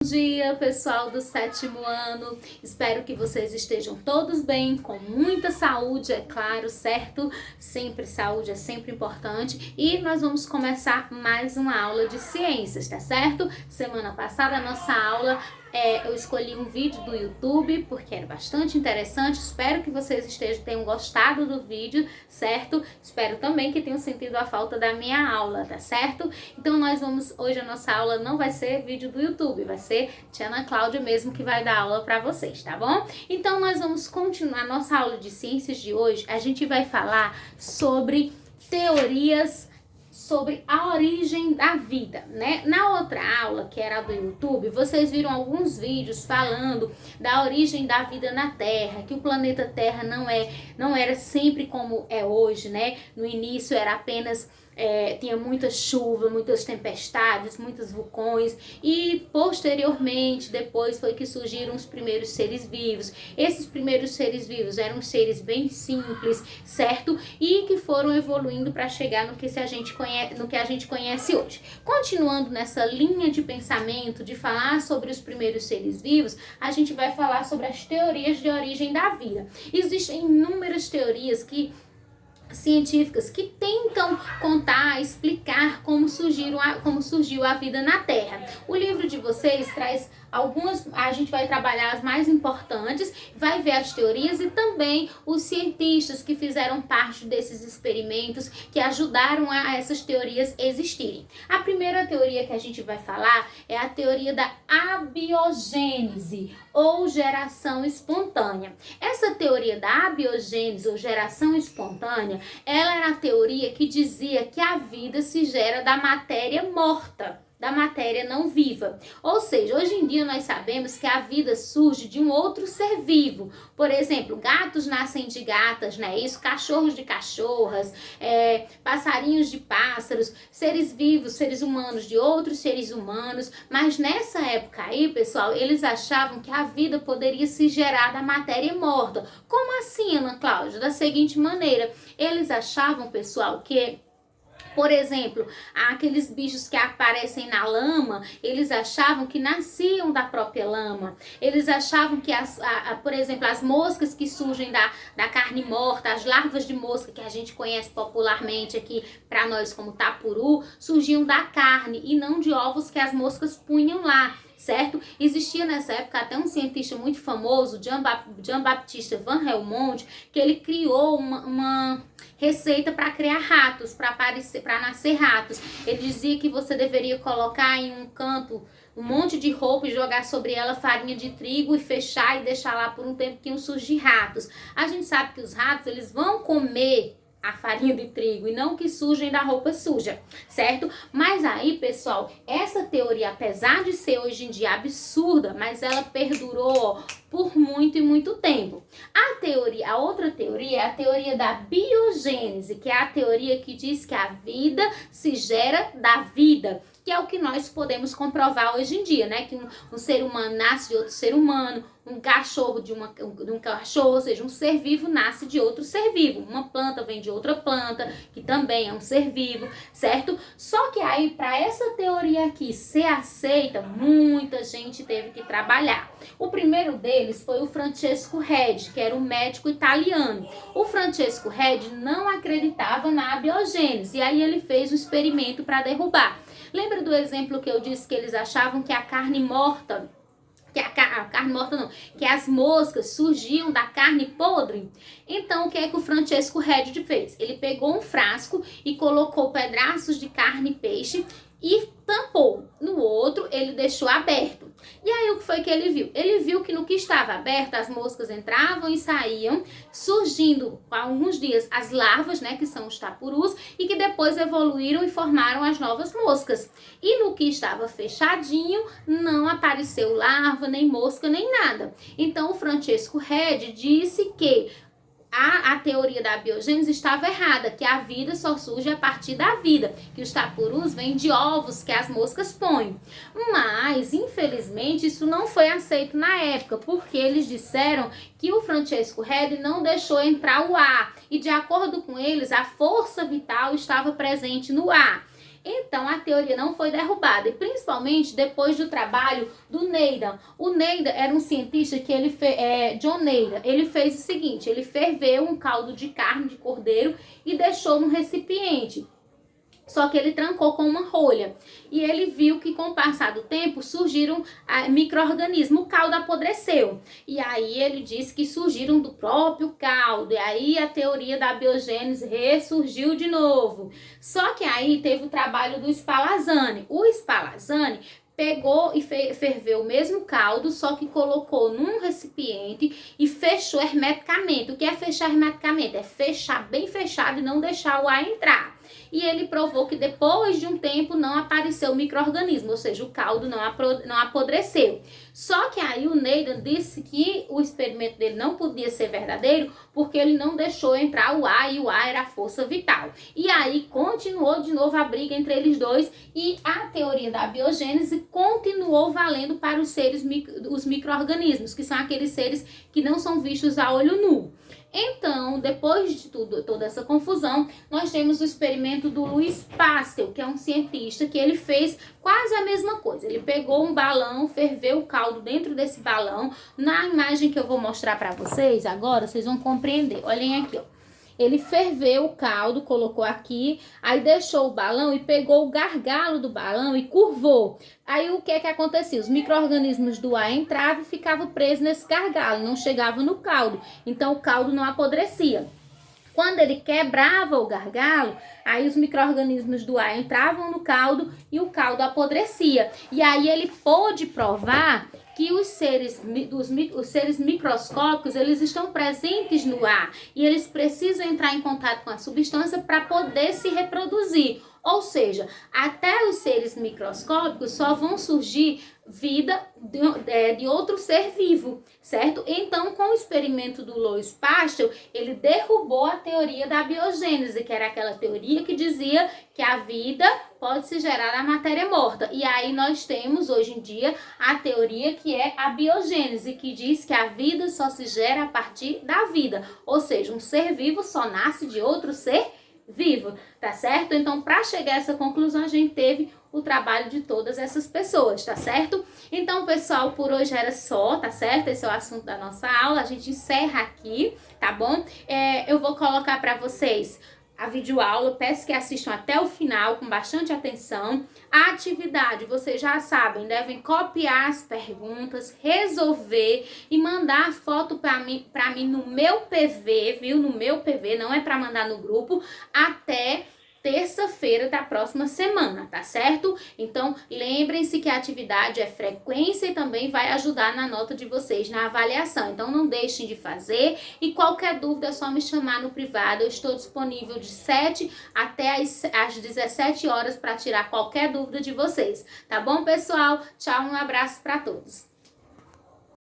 Bom dia, pessoal do 7º ano. Espero que vocês estejam todos bem, com muita saúde, é claro, certo? Sempre saúde é sempre importante. E nós vamos começar mais uma aula de ciências, tá certo? Semana passada a nossa aula eu escolhi um vídeo do YouTube porque era bastante interessante. Espero que vocês tenham gostado do vídeo, certo? Espero também que tenham sentido a falta da minha aula, tá certo? Então hoje a nossa aula não vai ser vídeo do YouTube, vai ser Tia Ana Cláudia mesmo que vai dar aula para vocês, tá bom? Então nós vamos continuar a nossa aula de ciências de hoje. A gente vai falar sobre teorias sobre a origem da vida, né? Na outra aula, que era do YouTube, vocês viram alguns vídeos falando da origem da vida na Terra, que o planeta Terra não era sempre como é hoje, né? No início era apenas tinha muita chuva, muitas tempestades, muitos vulcões, e posteriormente, depois foi que surgiram os primeiros seres vivos. Esses primeiros seres vivos eram seres bem simples, certo? E que foram evoluindo para chegar no que a gente conhece hoje. Continuando nessa linha de pensamento, de falar sobre os primeiros seres vivos, a gente vai falar sobre as teorias de origem da vida. Existem inúmeras teorias científicas que tentam contar, explicar como surgiu a vida na Terra. O livro de vocês traz a gente vai trabalhar as mais importantes, vai ver as teorias e também os cientistas que fizeram parte desses experimentos que ajudaram a essas teorias existirem. A primeira teoria que a gente vai falar é a teoria da abiogênese ou geração espontânea. Essa teoria da abiogênese ou geração espontânea, ela era a teoria que dizia que a vida se gera da matéria morta, da matéria não viva. Ou seja, hoje em dia nós sabemos que a vida surge de um outro ser vivo. Por exemplo, gatos nascem de gatas, né? Isso, cachorros de cachorras, passarinhos de pássaros, seres vivos, seres humanos de outros seres humanos. Mas nessa época aí, pessoal, eles achavam que a vida poderia se gerar da matéria morta. Como assim, Ana Cláudia? Da seguinte maneira, eles achavam, pessoal, que por exemplo, aqueles bichos que aparecem na lama, eles achavam que nasciam da própria lama. Eles achavam que, por exemplo, as moscas que surgem da carne morta, as larvas de mosca que a gente conhece popularmente aqui para nós como tapuru, surgiam da carne e não de ovos que as moscas punham lá, certo? Existia nessa época até um cientista muito famoso, Jean-Baptiste Van Helmont, que ele criou uma receita para criar ratos, para nascer ratos. Ele dizia que você deveria colocar em um canto um monte de roupa e jogar sobre ela farinha de trigo e fechar e deixar lá por um tempo que iam surgir ratos. A gente sabe que os ratos, eles vão comer a farinha de trigo e não que surgem da roupa suja, certo? Mas aí, pessoal, essa teoria, apesar de ser hoje em dia absurda, mas ela perdurou por muito e muito tempo. A outra teoria é a teoria da biogênese, que é a teoria que diz que a vida se gera da vida, que é o que nós podemos comprovar hoje em dia, né? Que um ser humano nasce de outro ser humano, um cachorro de um cachorro, ou seja, um ser vivo nasce de outro ser vivo. Uma planta vem de outra planta, que também é um ser vivo, certo? Só que aí, para essa teoria aqui ser aceita, muita gente teve que trabalhar. O primeiro deles foi o Francesco Redi, que era um médico italiano. O Francesco Redi não acreditava na abiogênese, e aí ele fez um experimento para derrubar. Lembra do exemplo que eu disse que eles achavam que a carne morta, que as moscas surgiam da carne podre? Então, o que é que o Francesco Redi fez? Ele pegou um frasco e colocou pedaços de carne e peixe e tampou. No outro, ele deixou aberto. E aí, o que foi que ele viu? Ele viu que no que estava aberto, as moscas entravam e saíam, surgindo, há alguns dias, as larvas, né, que são os tapurus, e que depois evoluíram e formaram as novas moscas. E no que estava fechadinho, não apareceu larva, nem mosca, nem nada. Então, o Francesco Redi disse que a teoria da biogênese estava errada, que a vida só surge a partir da vida, que os tapurus vêm de ovos que as moscas põem. Mas, infelizmente, isso não foi aceito na época, porque eles disseram que o Francesco Redi não deixou entrar o ar, e de acordo com eles, a força vital estava presente no ar. Então a teoria não foi derrubada, e principalmente depois do trabalho do Needham. O Needham era um cientista que John Needham, ele fez o seguinte: ele ferveu um caldo de carne de cordeiro e deixou num recipiente. Só que ele trancou com uma rolha. E ele viu que com o passar do tempo surgiram micro-organismos. O caldo apodreceu. E aí ele disse que surgiram do próprio caldo. E aí a teoria da biogênese ressurgiu de novo. Só que aí teve o trabalho do Spallanzani. O Spallanzani pegou e ferveu o mesmo caldo, só que colocou num recipiente e fechou hermeticamente. O que é fechar hermeticamente? É fechar bem fechado e não deixar o ar entrar. E ele provou que depois de um tempo não apareceu micro-organismo, ou seja, o caldo não apodreceu. Só que aí o Needham disse que o experimento dele não podia ser verdadeiro porque ele não deixou entrar o ar, e o ar era a força vital. E aí continuou de novo a briga entre eles dois, e a teoria da biogênese continuou valendo para os micro-organismos, que são aqueles seres que não são vistos a olho nu. Então, depois de toda essa confusão, nós temos o experimento do Louis Pasteur, que é um cientista que ele fez quase a mesma coisa. Ele pegou um balão, ferveu o caldo dentro desse balão. Na imagem que eu vou mostrar para vocês agora, vocês vão compreender. Olhem aqui, ó. Ele ferveu o caldo, colocou aqui, aí deixou o balão e pegou o gargalo do balão e curvou. Aí o que acontecia? Os micro-organismos do ar entravam e ficavam presos nesse gargalo, não chegavam no caldo. Então o caldo não apodrecia. Quando ele quebrava o gargalo, aí os micro-organismos do ar entravam no caldo e o caldo apodrecia. E aí ele pôde provar que os seres microscópicos, eles estão presentes no ar e eles precisam entrar em contato com a substância para poder se reproduzir. Ou seja, até os seres microscópicos só vão surgir vida de outro ser vivo, certo? Então, com o experimento do Louis Pasteur, ele derrubou a teoria da biogênese, que era aquela teoria que dizia que a vida pode se gerar da matéria morta. E aí nós temos, hoje em dia, a teoria que é a biogênese, que diz que a vida só se gera a partir da vida. Ou seja, um ser vivo só nasce de outro ser vivo, tá certo? Então, para chegar a essa conclusão, a gente teve o trabalho de todas essas pessoas, tá certo? Então, pessoal, por hoje era só, tá certo? Esse é o assunto da nossa aula, a gente encerra aqui, tá bom? Eu vou colocar para vocês a videoaula, peço que assistam até o final com bastante atenção. A atividade, vocês já sabem, devem copiar as perguntas, resolver e mandar a foto para mim no meu PV, viu? No meu PV, não é para mandar no grupo, até terça-feira da próxima semana, tá certo? Então, lembrem-se que a atividade é frequência e também vai ajudar na nota de vocês na avaliação. Então, não deixem de fazer, e qualquer dúvida é só me chamar no privado. Eu estou disponível de 7 até às 17 horas para tirar qualquer dúvida de vocês. Tá bom, pessoal? Tchau, um abraço para todos.